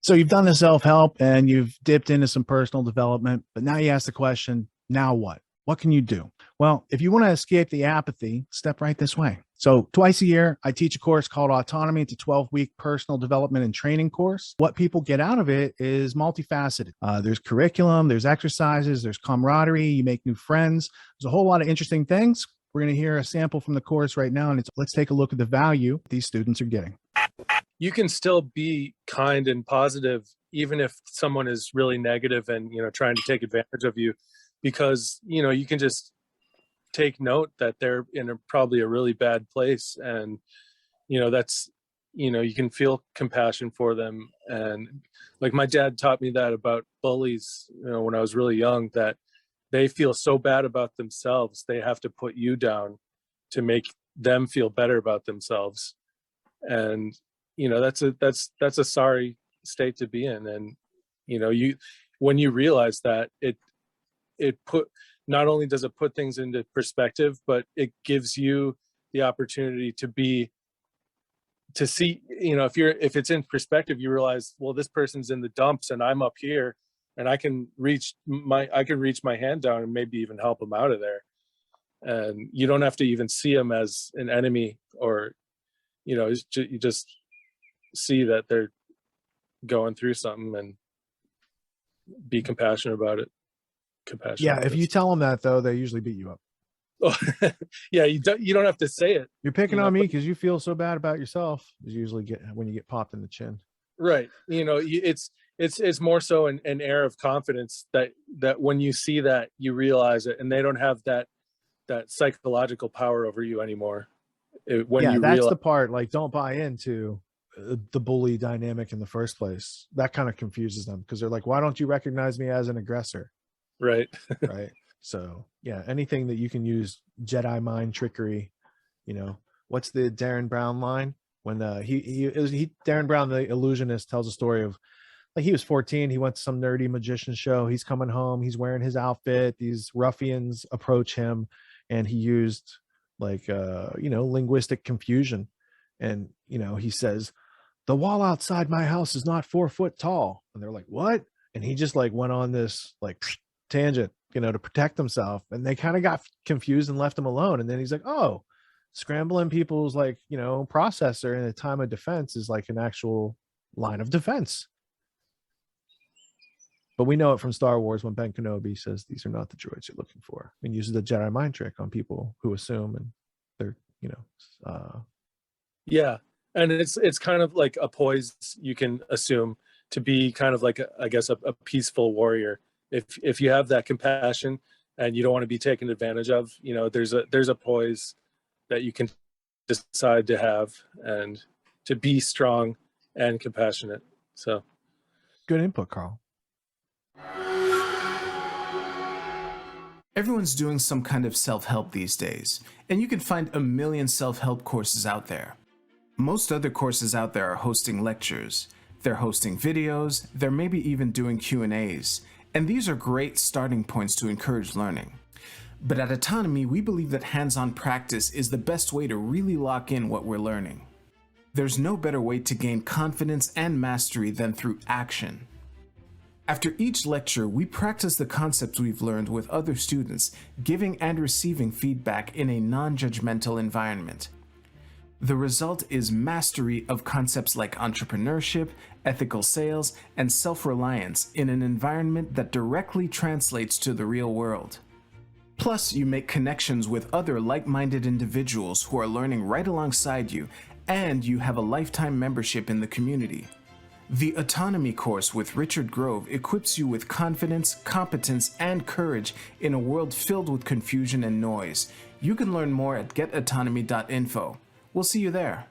So you've done the self-help and you've dipped into some personal development, but now you ask the question, now what? What can you do? Well, if you want to escape the apathy, step right this way. So twice a year, I teach a course called Autonomy. It's a 12-week personal development and training course. What people get out of it is multifaceted. There's curriculum, there's exercises, there's camaraderie, you make new friends. There's a whole lot of interesting things. We're going to hear a sample from the course right now, and let's take a look at the value these students are getting. You can still be kind and positive, even if someone is really negative and, trying to take advantage of you, because, you can just take note that they're in probably a really bad place. And, that's, you can feel compassion for them. And like my dad taught me that about bullies, when I was really young, that they feel so bad about themselves, they have to put you down to make them feel better about themselves. And, that's a sorry state to be in. And, when you realize that, it not only does it put things into perspective, but it gives you the opportunity to see, if it's in perspective, you realize, well, this person's in the dumps and I'm up here, and I can reach my hand down and maybe even help them out of there. And you don't have to even see them as an enemy, or, you just see that they're going through something and be compassionate about it. Yeah, if you tell them that, though, they usually beat you up. Oh, yeah, you don't have to say it. You're picking on me because you feel so bad about yourself, is usually when you get popped in the chin. Right. It's more so an air of confidence that when you see that, you realize it, and they don't have that psychological power over you anymore. That's the part, like, don't buy into the bully dynamic in the first place. That kind of confuses them, because they're like, why don't you recognize me as an aggressor? Right. Right. So yeah, anything that you can use Jedi mind trickery, what's the Darren Brown line? When Darren Brown, the illusionist, tells a story of, like, he was 14, he went to some nerdy magician show, he's coming home, he's wearing his outfit, these ruffians approach him, and he used linguistic confusion. And, he says, the wall outside my house is not 4 foot tall. And they're like, what? And he just went on this tangent, to protect himself. And they kind of got confused and left him alone. And then he's like, oh, scrambling people's processor in a time of defense is like an actual line of defense. But we know it from Star Wars when Ben Kenobi says these are not the droids you're looking for, and uses the Jedi mind trick on people who assume, and they're yeah. And it's kind of like a poise you can assume to be kind of like a peaceful warrior. If you have that compassion and you don't want to be taken advantage of, there's a poise that you can decide to have, and to be strong and compassionate. So good input, Carl. Everyone's doing some kind of self-help these days, and you can find a million self-help courses out there. Most other courses out there are hosting lectures, they're hosting videos, they're maybe even doing Q&As, and these are great starting points to encourage learning. But at Autonomy, we believe that hands-on practice is the best way to really lock in what we're learning. There's no better way to gain confidence and mastery than through action. After each lecture, we practice the concepts we've learned with other students, giving and receiving feedback in a non-judgmental environment. The result is mastery of concepts like entrepreneurship, ethical sales, and self-reliance in an environment that directly translates to the real world. Plus, you make connections with other like-minded individuals who are learning right alongside you, and you have a lifetime membership in the community. The Autonomy course with Richard Grove equips you with confidence, competence, and courage in a world filled with confusion and noise. You can learn more at getautonomy.info. We'll see you there.